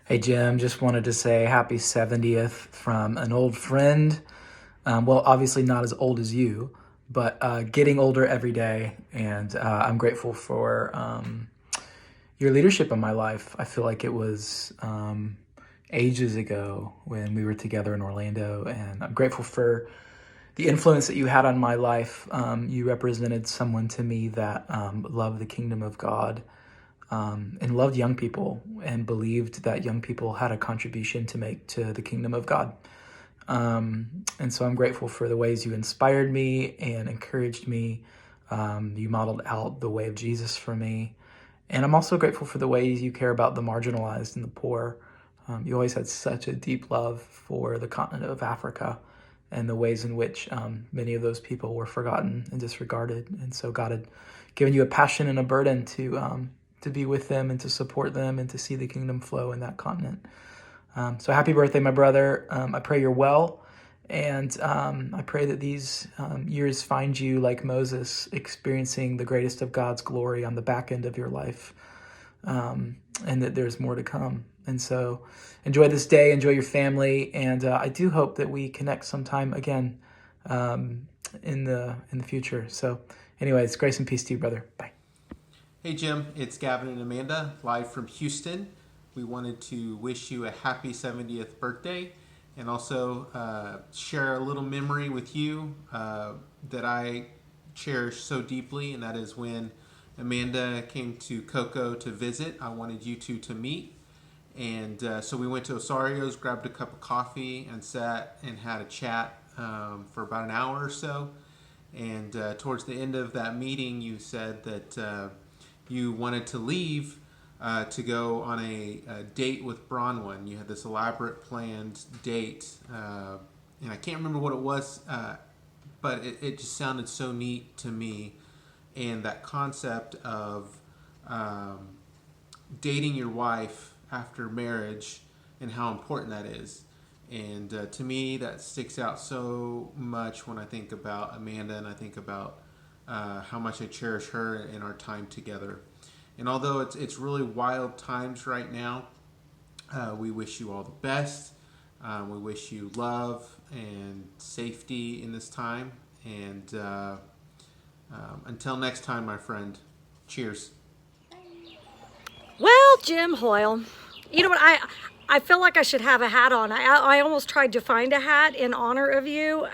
Hey Jim, just wanted to say happy 70th from an old friend. Well, obviously not as old as you, but getting older every day. And I'm grateful for your leadership in my life. I feel like it was ages ago when we were together in Orlando. And I'm grateful for the influence that you had on my life. You represented someone to me that loved the kingdom of God, and loved young people and believed that young people had a contribution to make to the kingdom of God. And so I'm grateful for the ways you inspired me and encouraged me. You modeled out the way of Jesus for me. And I'm also grateful for the ways you care about the marginalized and the poor. You always had such a deep love for the continent of Africa and the ways in which many of those people were forgotten and disregarded. And so God had given you a passion and a burden to be with them and to support them and to see the kingdom flow in that continent. So happy birthday, my brother. I pray you're well. And I pray that these years find you like Moses, experiencing the greatest of God's glory on the back end of your life, and that there's more to come. And so enjoy this day, enjoy your family, and I do hope that we connect sometime again in the future. So anyways, grace and peace to you, brother. Bye. Hey Jim, it's Gavin and Amanda, live from Houston. We wanted to wish you a happy 70th birthday and also share a little memory with you that I cherish so deeply, and that is when Amanda came to Cocoa to visit. I wanted you two to meet. And so we went to Osario's, grabbed a cup of coffee, and sat and had a chat for about an hour or so. And towards the end of that meeting, you said that you wanted to leave to go on a date with Bronwyn. You had this elaborate planned date, and I can't remember what it was, but it just sounded so neat to me. And that concept of dating your wife after marriage and how important that is. And to me, that sticks out so much when I think about Amanda and I think about how much I cherish her and our time together. And although it's really wild times right now, we wish you all the best. We wish you love and safety in this time. And until next time, my friend, cheers. Well, Jim Hoyle, you know what? I feel like I should have a hat on. I almost tried to find a hat in honor of you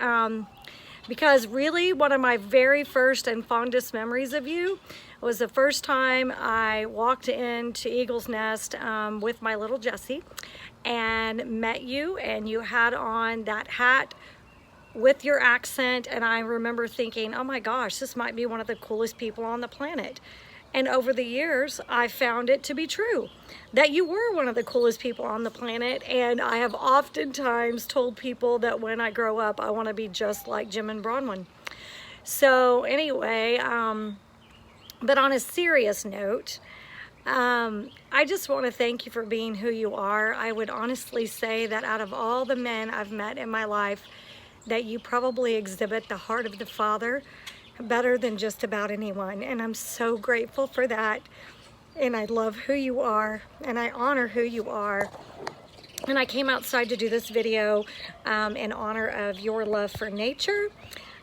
because really one of my very first and fondest memories of you was the first time I walked into Eagle's Nest with my little Jessie and met you, and you had on that hat with your accent, and I remember thinking, oh my gosh, this might be one of the coolest people on the planet. And over the years, I found it to be true, that you were one of the coolest people on the planet. And I have oftentimes told people that when I grow up, I want to be just like Jim and Bronwyn. So anyway, but on a serious note, I just want to thank you for being who you are. I would honestly say that out of all the men I've met in my life, that you probably exhibit the heart of the Father better than just about anyone, and I'm so grateful for that. And I love who you are, and I honor who you are. And I came outside to do this video in honor of your love for nature.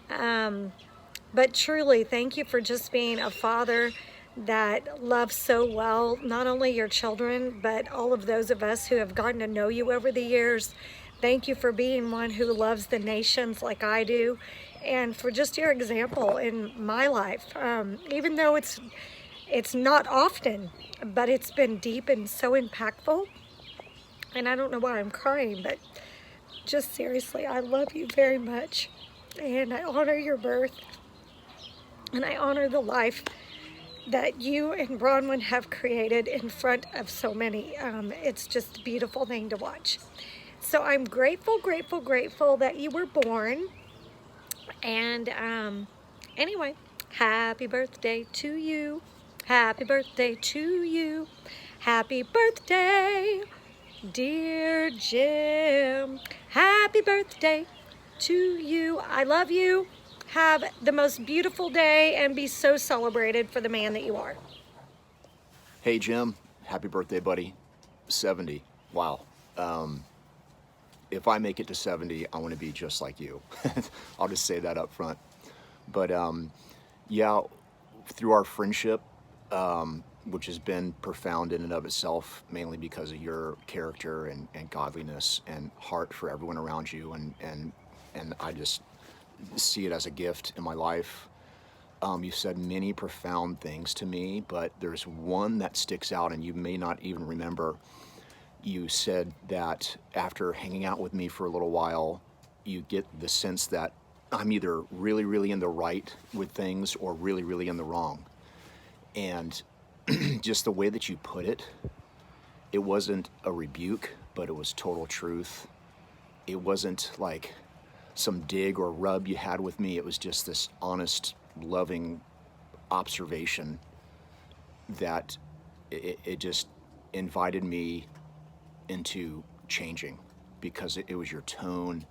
But truly, thank you for just being a father that loves so well, not only your children, but all of those of us who have gotten to know you over the years. Thank you for being one who loves the nations like I do, and for just your example in my life. Even though it's not often, but it's been deep and so impactful. And I don't know why I'm crying, but just seriously, I love you very much. And I honor your birth, and I honor the life that you and Bronwyn have created in front of so many. It's just a beautiful thing to watch. So I'm grateful, grateful, grateful that you were born. And anyway, happy birthday to you. Happy birthday to you. Happy birthday, dear Jim. Happy birthday to you. I love you. Have the most beautiful day and be so celebrated for the man that you are. Hey Jim, happy birthday, buddy. 70. wow. If I make it to 70, I want to be just like you. I'll just say that up front. But yeah, through our friendship, which has been profound in and of itself, mainly because of your character and godliness and heart for everyone around you, and I just see it as a gift in my life. You said many profound things to me, but there's one that sticks out, and you may not even remember. You said that after hanging out with me for a little while, you get the sense that I'm either really, really in the right with things or really, really in the wrong. And just the way that you put it, it wasn't a rebuke, but it was total truth. It wasn't like some dig or rub you had with me. It was just this honest, loving observation that it just invited me into changing, because it was your tone,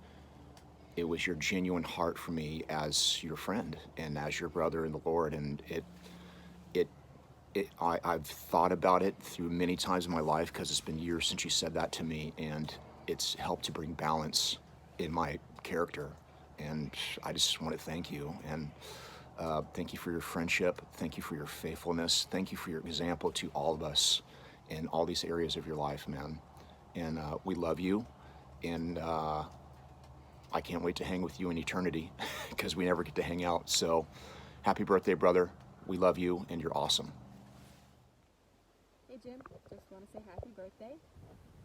it was your genuine heart for me as your friend and as your brother in the Lord. And I've thought about it through many times in my life, because it's been years since you said that to me, and it's helped to bring balance in my character. And I just want to thank you, and thank you for your friendship, thank you for your faithfulness, thank you for your example to all of us in all these areas of your life, man. And we love you, and I can't wait to hang with you in eternity, because we never get to hang out. So happy birthday, brother. We love you, and you're awesome. Hey Jim, just want to say happy birthday,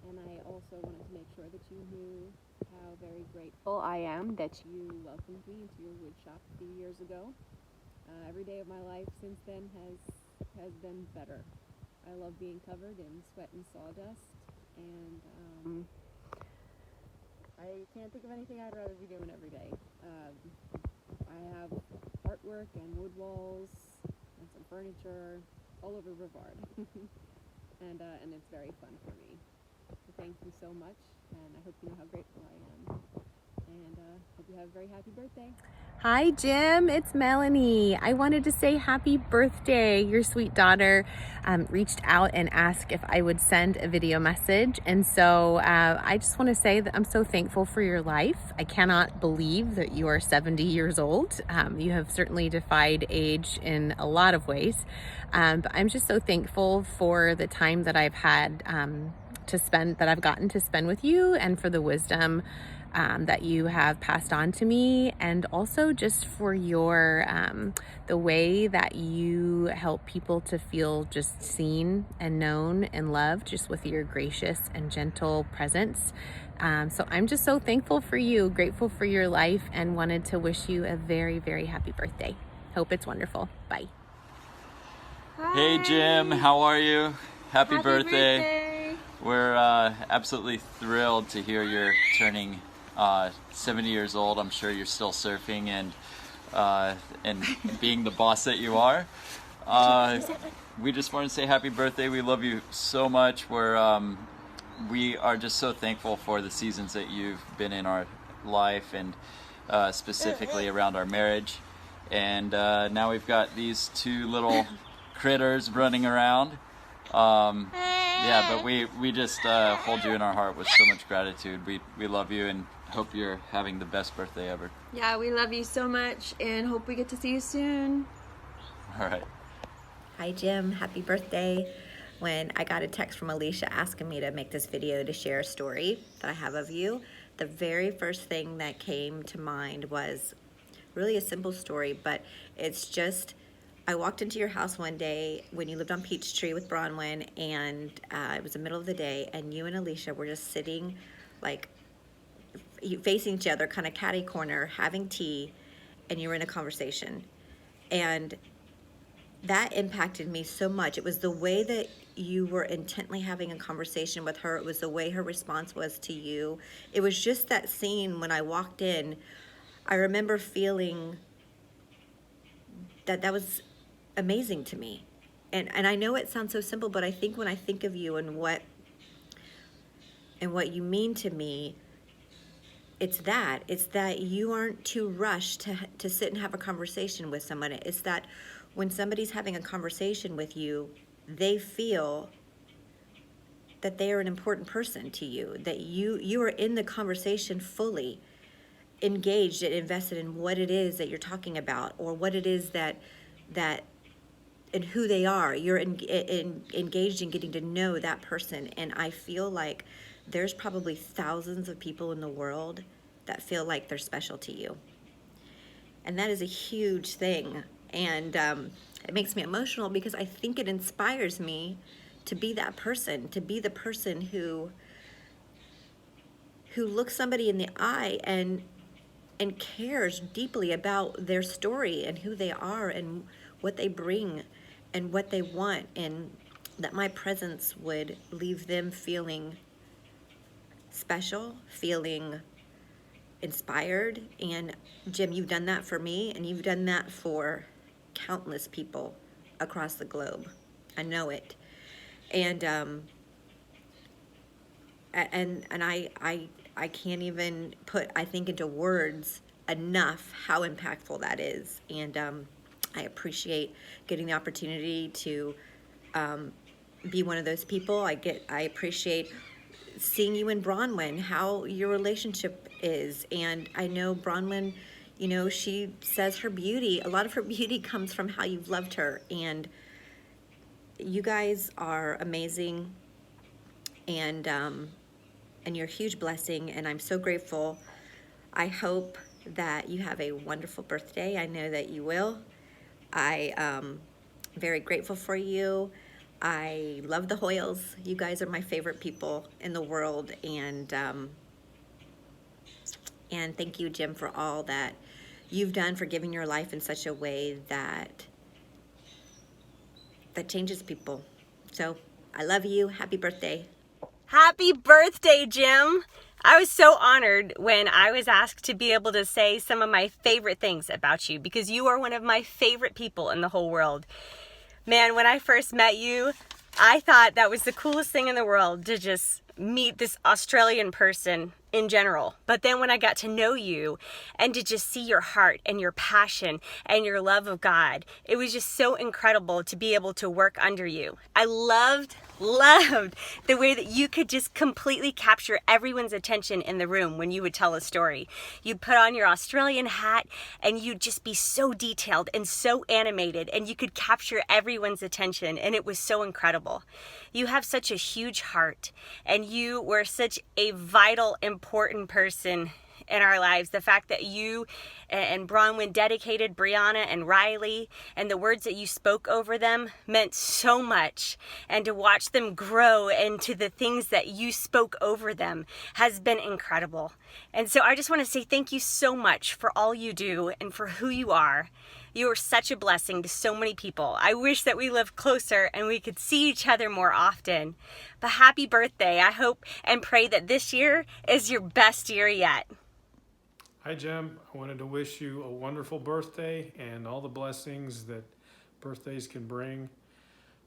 and I also wanted to make sure that you knew how very grateful I am that you welcomed me into your wood shop a few years ago. Every day of my life since then has been better. I love being covered in sweat and sawdust, and I can't think of anything I'd rather be doing every day. I have artwork and wood walls and some furniture all over Brevard. And it's very fun for me. So thank you so much, and I hope you know how grateful I am. And hope you have a very happy birthday. Hi Jim, it's Melanie. I wanted to say happy birthday. Your sweet daughter reached out and asked if I would send a video message. And so I just want to say that I'm so thankful for your life. I cannot believe that you are 70 years old. You have certainly defied age in a lot of ways. But I'm just so thankful for the time that I've had that I've gotten to spend with you, and for the wisdom that you have passed on to me, and also just for your the way that you help people to feel just seen and known and loved, just with your gracious and gentle presence. So I'm just so thankful for you, grateful for your life, and wanted to wish you a very, very happy birthday. Hope it's wonderful. Bye. Hey Jim, how are you? Happy birthday. We're absolutely thrilled to hear you're turning 70 years old. I'm sure you're still surfing and being the boss that you are. We just want to say happy birthday. We love you so much. We are just so thankful for the seasons that you've been in our life, and specifically around our marriage. And now we've got these two little critters running around. Yeah, but we just hold you in our heart with so much gratitude. We love you and hope you're having the best birthday ever. Yeah, we love you so much and hope we get to see you soon. All right. Hi Jim, happy birthday. When I got a text from Alicia asking me to make this video to share a story that I have of you, the very first thing that came to mind was really a simple story, but it's just, I walked into your house one day when you lived on Peachtree with Bronwyn, and it was the middle of the day, and you and Alicia were just sitting like facing each other, kind of catty corner, having tea, and you were in a conversation. And that impacted me so much. It was the way that you were intently having a conversation with her. It was the way her response was to you. It was just that scene when I walked in. I remember feeling that was amazing to me. And I know it sounds so simple, but I think when I think of you and what you mean to me, it's that you aren't too rushed to sit and have a conversation with someone. It's that when somebody's having a conversation with you, they feel that they are an important person to you, that you are in the conversation fully engaged and invested in what it is that you're talking about, or what it is that and who they are. You're engaged in getting to know that person. And I feel like there's probably thousands of people in the world that feel like they're special to you. And that is a huge thing. And it makes me emotional because I think it inspires me to be that person, to be the person who looks somebody in the eye and cares deeply about their story and who they are and what they bring and what they want, and that my presence would leave them feeling special, feeling inspired. And Jim, you've done that for me, and you've done that for countless people across the globe. I know it. And I can't even put, I think, into words enough how impactful that is. And I appreciate getting the opportunity to be one of those people. I appreciate seeing you in Bronwyn, how your relationship is. And I know Bronwyn, you know, she says her beauty, a lot of her beauty comes from how you've loved her. And you guys are amazing, and you're a huge blessing, and I'm so grateful. I hope that you have a wonderful birthday. I know that you will. I am very grateful for you. I love the Hoyles. You guys are my favorite people in the world, and thank you, Jim, for all that you've done, for giving your life in such a way that changes people. So I love you. Happy birthday. Happy birthday, Jim. I was so honored when I was asked to be able to say some of my favorite things about you, because you are one of my favorite people in the whole world. Man, when I first met you, I thought that was the coolest thing in the world to just meet this Australian person in general. But then when I got to know you and to just see your heart and your passion and your love of God, it was just so incredible to be able to work under you. I loved the way that you could just completely capture everyone's attention in the room when you would tell a story. You'd put on your Australian hat and you'd just be so detailed and so animated, and you could capture everyone's attention, and it was so incredible. You have such a huge heart, and you were such a vital, important person in our lives. The fact that you and Bronwyn dedicated Brianna and Riley, and the words that you spoke over them meant so much. And to watch them grow into the things that you spoke over them has been incredible. And so I just want to say thank you so much for all you do and for who you are. You are such a blessing to so many people. I wish that we lived closer and we could see each other more often. But happy birthday. I hope and pray that this year is your best year yet. Hi, Jim. I wanted to wish you a wonderful birthday and all the blessings that birthdays can bring.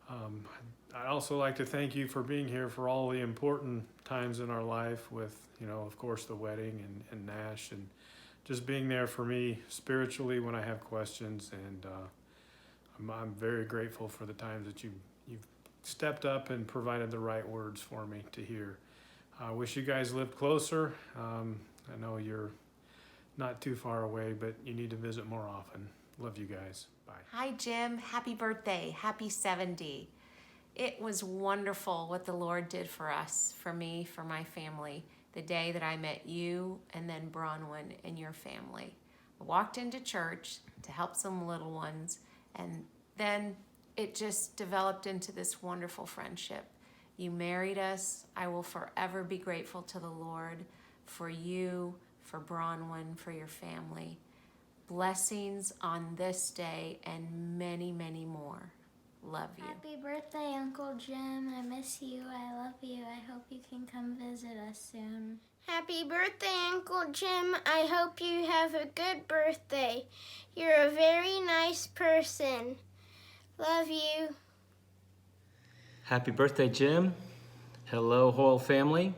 I'd also like to thank you for being here for all the important times in our life with, you know, of course, the wedding and Nash, and just being there for me spiritually when I have questions. And I'm very grateful for the times that you've stepped up and provided the right words for me to hear. I wish you guys lived closer. I know you're not too far away, but you need to visit more often. Love you guys. Bye. Hi, Jim. Happy birthday. Happy 70. It was wonderful what the Lord did for us, for me, for my family, the day that I met you and then Bronwyn and your family. I walked into church to help some little ones, and then it just developed into this wonderful friendship. You married us. I will forever be grateful to the Lord for you, for Bronwyn, for your family. Blessings on this day and many, many more. Love you. Happy birthday, Uncle Jim. I miss you. I love you. I hope you can come visit us soon. Happy birthday, Uncle Jim. I hope you have a good birthday. You're a very nice person. Love you. Happy birthday, Jim. Hello, Hoyle family.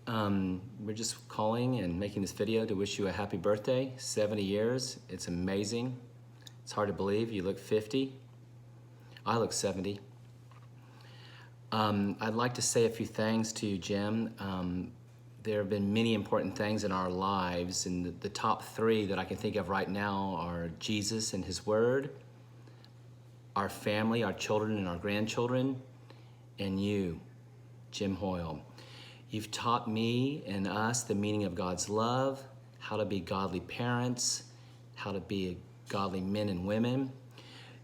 We're just calling and making this video to wish you a happy birthday. 70 years. It's amazing. It's hard to believe. You look 50. I look 70. I'd like to say a few things to you, Jim. There have been many important things in our lives, and the top three that I can think of right now are Jesus and His Word, our family, our children and our grandchildren, and you, Jim Hoyle. You've taught me and us the meaning of God's love, how to be godly parents, how to be godly men and women.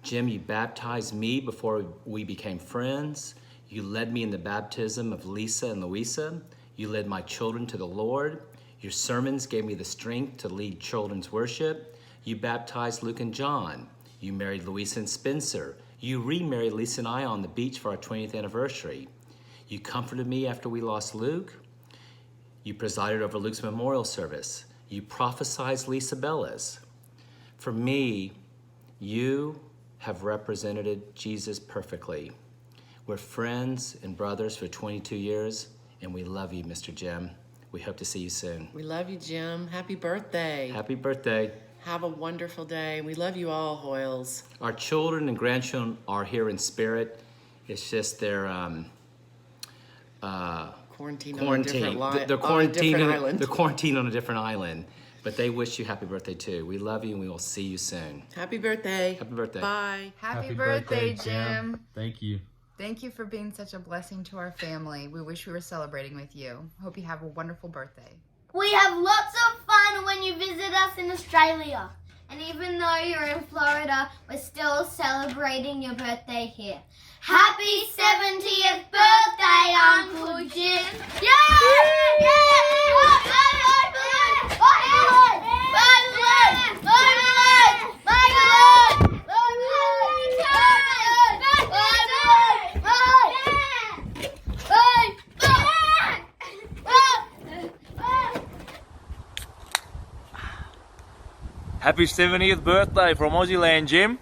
Jim, you baptized me before we became friends. You led me in the baptism of Lisa and Louisa. You led my children to the Lord. Your sermons gave me the strength to lead children's worship. You baptized Luke and John. You married Louisa and Spencer. You remarried Lisa and I on the beach for our 20th anniversary. You comforted me after we lost Luke. You presided over Luke's memorial service. You prophesied Lisa Bella's. For me, you have represented Jesus perfectly. We're friends and brothers for 22 years, and we love you, Mr. Jim. We hope to see you soon. We love you, Jim. Happy birthday. Happy birthday. Have a wonderful day. We love you all, Hoyles. Our children and grandchildren are here in spirit. It's just they're quarantined on a different island. They're quarantined on a different island. But they wish you happy birthday too. We love you and we will see you soon. Happy birthday. Happy birthday. Bye. Happy birthday, Jim. Thank you. Thank you for being such a blessing to our family. We wish we were celebrating with you. Hope you have a wonderful birthday. We have lots of fun when you visit us in Australia. And even though you're in Florida, we're still celebrating your birthday here. Happy 70th birthday, Uncle Jim! Happy 70th birthday from Aussie Land, Jim.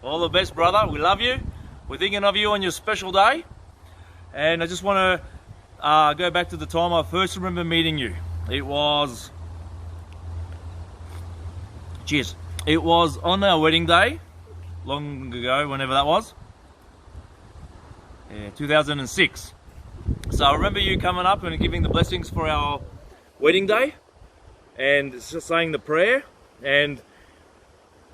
All the best, brother. We love you. We're thinking of you on your special day. And I just want to go back to the time I first remember meeting you. It was... Cheers. It was on our wedding day, long ago, whenever that was. 2006. So I remember you coming up and giving the blessings for our wedding day. And just saying the prayer. And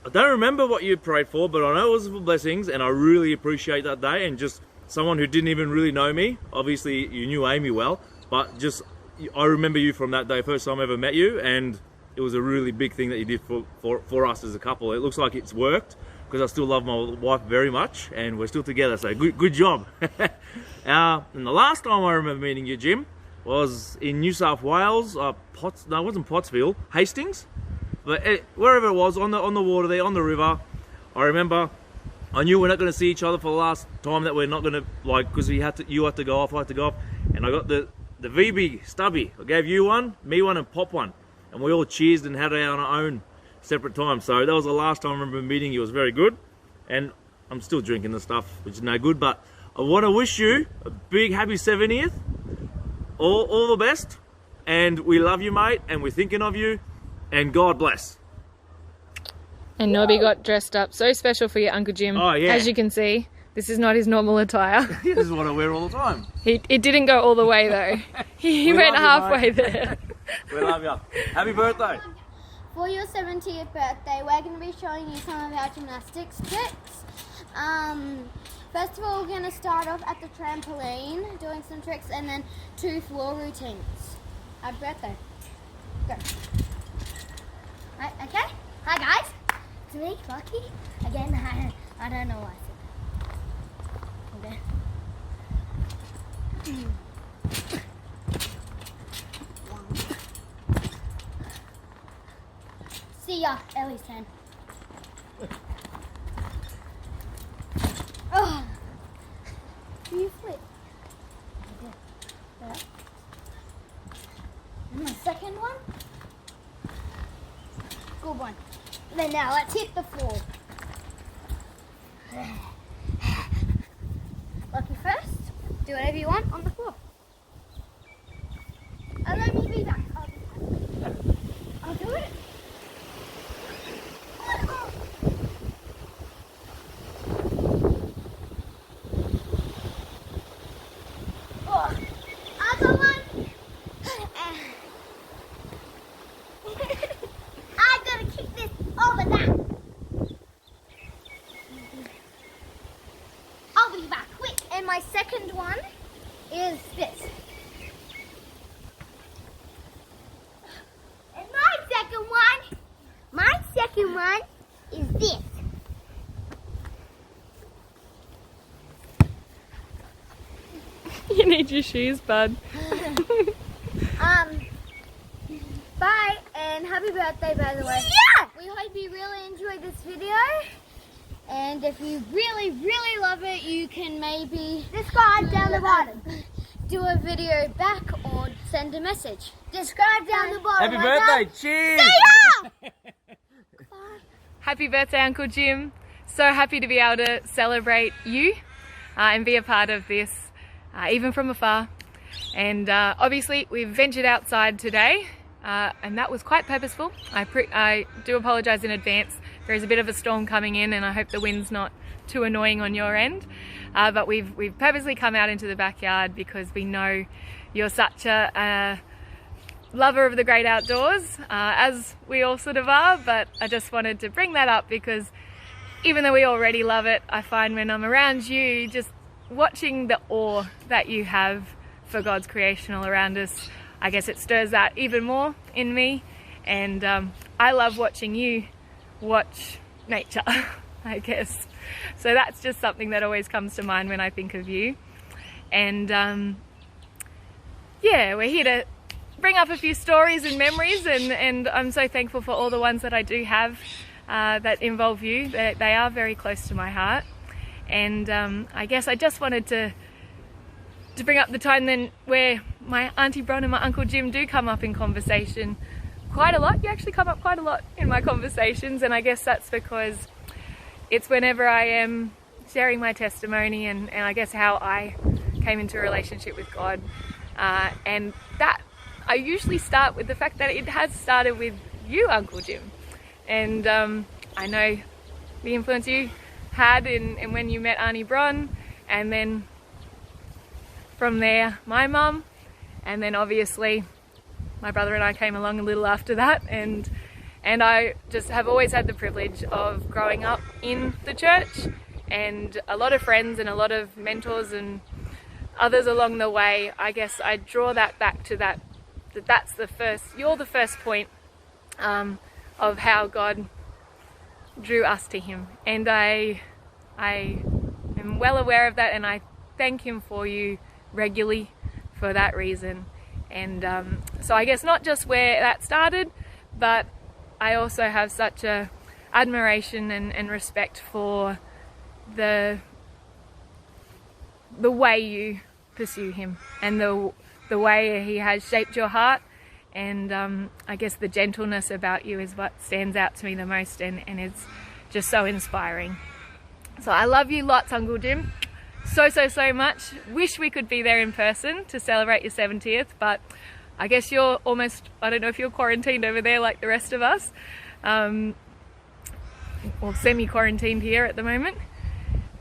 I don't remember what you prayed for, but I know it was for blessings, and I really appreciate that day. And just someone who didn't even really know me, obviously you knew Amy well, but just I remember you from that day, first time I ever met you, and it was a really big thing that you did for us as a couple. It looks like it's worked, because I still love my wife very much, and we're still together, so good job. And the last time I remember meeting you, Jim, was in New South Wales, no, it wasn't Pottsville, Hastings. But wherever it was, on the water there, on the river, I remember I knew we're not going to see each other for the last time, that we're not going to, like, because you had to go off, I had to go off, and I got the VB stubby. I gave you one, me one, and Pop one, and we all cheersed and had it on our own separate time. So that was the last time I remember meeting you. It was very good, and I'm still drinking the stuff, which is no good, but I want to wish you a big happy 70th, all the best, and we love you, mate, and we're thinking of you. And God bless. And Nobby got dressed up so special for your Uncle Jim. Oh, yeah. As you can see, this is not his normal attire. This is what I wear all the time. It didn't go all the way though. He went halfway there. We love you. Happy birthday. For your 70th birthday, we're going to be showing you some of our gymnastics tricks. First of all, we're going to start off at the trampoline, doing some tricks, and then 2 floor routines. Happy birthday. Go. Right, okay? Hi guys, it's me, Lucky. Again, I don't know why I said that. Okay. See ya, Ellie's turn. Oh, you flip. Okay. And my second one. Good one. Then now let's hit the floor. Lucky first. Do whatever you want on the floor. And let me be back. I'll do it. need your shoes, bud. Bye and happy birthday, by the way. Yeah! We hope you really enjoyed this video. And if you really, really love it, you can maybe subscribe down the bottom. Do a video back or send a message. Subscribe down the bottom. Happy birthday, cheers! See ya! Happy birthday, Uncle Jim. So happy to be able to celebrate you and be a part of this, even from afar. And obviously we've ventured outside today and that was quite purposeful. I do apologise in advance. There is a bit of a storm coming in and I hope the wind's not too annoying on your end. But we've purposely come out into the backyard because we know you're such a lover of the great outdoors, as we all sort of are, but I just wanted to bring that up because even though we already love it, I find when I'm around you, just watching the awe that you have for God's creation all around us, I guess it stirs that even more in me. And I love watching you watch nature, I guess. So that's just something that always comes to mind when I think of you. And yeah, we're here to bring up a few stories and memories, and I'm so thankful for all the ones that I do have that involve you. They are very close to my heart. And I guess I just wanted to bring up the time then where my Auntie Bron and my Uncle Jim do come up in conversation quite a lot. You actually come up quite a lot in my conversations, and I guess that's because it's whenever I am sharing my testimony and I guess how I came into a relationship with God. And that I usually start with the fact that it has started with you, Uncle Jim. And I know the influence you had in when you met Auntie Bron, and then from there my mum, and then obviously my brother and I came along a little after that, and I just have always had the privilege of growing up in the church, and a lot of friends and a lot of mentors and others along the way. I guess I draw that back to that's the first, you're the first point of how God drew us to Him, and I am well aware of that, and I thank Him for you regularly for that reason. And so I guess not just where that started, but I also have such a admiration and respect for the way you pursue Him, and the way He has shaped your heart. And I guess the gentleness about you is what stands out to me the most, and it's just so inspiring. So I love you lots, Uncle Jim. So much. Wish we could be there in person to celebrate your 70th, but I guess you're almost, I don't know if you're quarantined over there like the rest of us, or semi-quarantined here at the moment.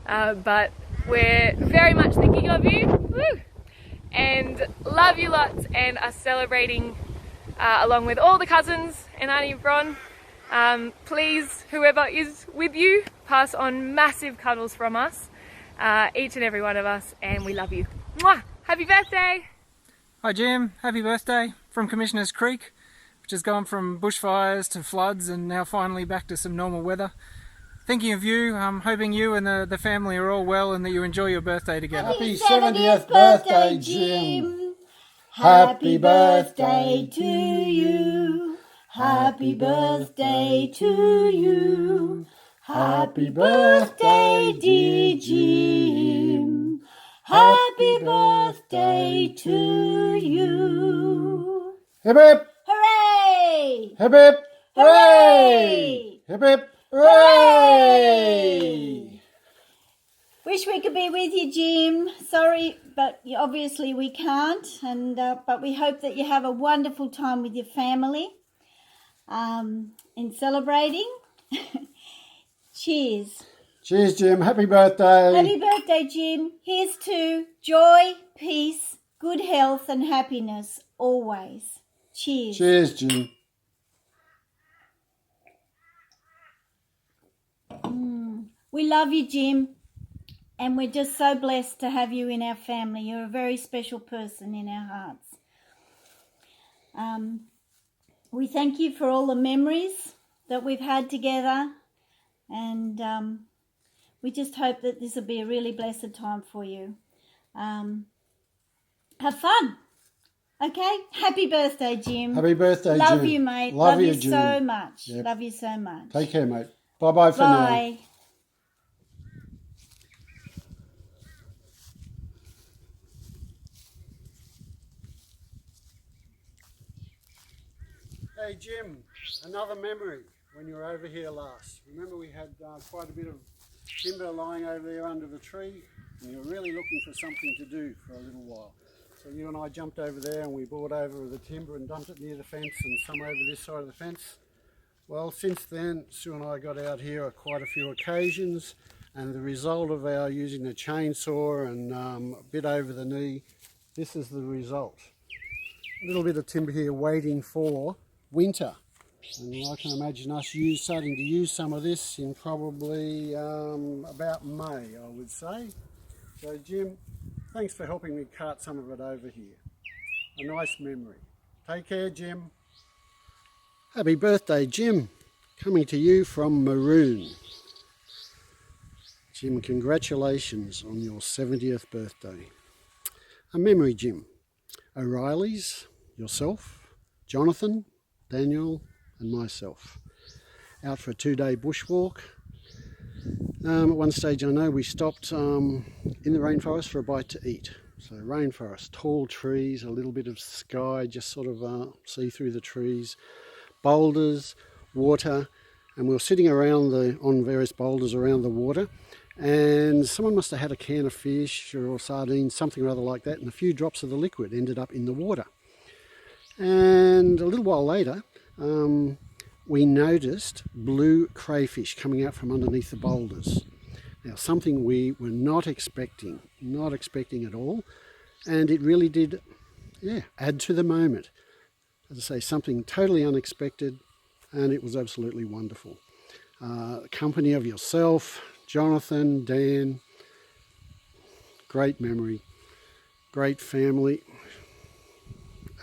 But we're very much thinking of you. Woo! And love you lots, and are celebrating along with all the cousins and Auntie Bron. Please, whoever is with you, pass on massive cuddles from us, each and every one of us, and we love you. Mwah! Happy birthday! Hi Jim, happy birthday from Commissioners Creek, which has gone from bushfires to floods and now finally back to some normal weather. Thinking of you, I'm hoping you and the family are all well and that you enjoy your birthday together. Happy 70th birthday, Jim! Happy birthday to you! Happy birthday to you! Happy birthday, dear Jim! Happy birthday to you! Hip hip! Hooray! Hip hip! Hooray! Hip hip! Hooray! Wish we could be with you, Jim. Sorry, but obviously we can't. And but we hope that you have a wonderful time with your family in celebrating. Cheers. Cheers, Jim. Happy birthday. Happy birthday, Jim. Here's to joy, peace, good health and happiness always. Cheers. Cheers, Jim. We love you, Jim. And we're just so blessed to have you in our family. You're a very special person in our hearts. We thank you for all the memories that we've had together. And we just hope that this will be a really blessed time for you. have fun. Okay? Happy birthday, Jim. Happy birthday, Love Jim. you, mate. Love you, so Jim. much. Yep. Love you so much. Take care, mate. Bye-bye for now. Bye. Hey, Jim, another memory when you were over here last. Remember we had quite a bit of timber lying over there under the tree, and you were really looking for something to do for a little while. So you and I jumped over there and we brought over the timber and dumped it near the fence and some over this side of the fence. Well, since then, Sue and I got out here on quite a few occasions, and the result of our using the chainsaw and a bit over the knee, this is the result. A little bit of timber here waiting for winter. And I can imagine us starting to use some of this in probably about May, I would say. So Jim, thanks for helping me cart some of it over here. A nice memory. Take care, Jim. Happy birthday, Jim. Coming to you from Maroon. Jim, congratulations on your 70th birthday. A memory, Jim. O'Reilly's, yourself, Jonathan, Daniel and myself, out for a 2-day bushwalk. At one stage I know we stopped in the rainforest for a bite to eat. So rainforest, tall trees, a little bit of sky, just sort of see through the trees, boulders, water, and we were sitting around on various boulders around the water, and someone must have had a can of fish or sardines, something or other like that, and a few drops of the liquid ended up in the water. And a little while later, we noticed blue crayfish coming out from underneath the boulders. Now, something we were not expecting at all, and it really did, add to the moment. As I say, something totally unexpected, and it was absolutely wonderful. Company of yourself, Jonathan, Dan, great memory, great family.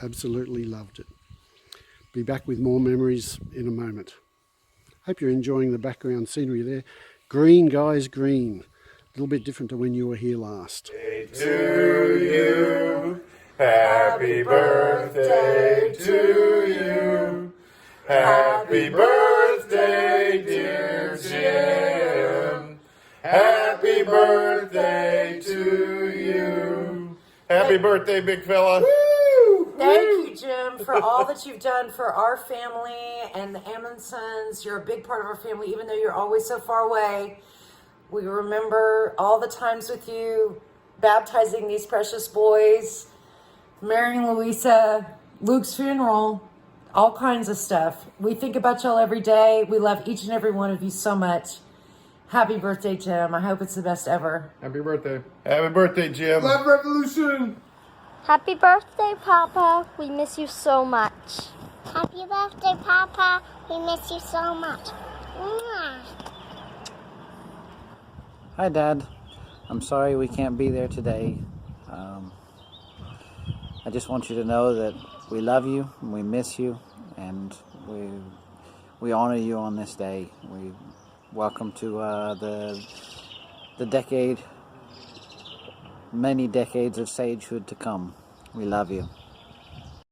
Absolutely loved it. Be back with more memories in a moment. Hope you're enjoying the background scenery there. Green, guys, green. A little bit different to when you were here last. To you, happy birthday to you. Happy birthday, dear Jim. Happy birthday to you. Happy birthday, big fella. Thank you, Jim, for all that you've done for our family and the Amundsen's. You're a big part of our family, even though you're always so far away. We remember all the times with you, baptizing these precious boys, marrying Louisa, Luke's funeral, all kinds of stuff. We think about y'all every day. We love each and every one of you so much. Happy birthday, Jim. I hope it's the best ever. Happy birthday. Happy birthday, Jim. Love Revolution. Happy birthday, Papa. We miss you so much. Happy birthday, Papa. We miss you so much. Mwah. Hi, Dad. I'm sorry we can't be there today. I just want you to know that we love you and we miss you, and we honor you on this day. We welcome to the decade, many decades of sagehood to come. We love you.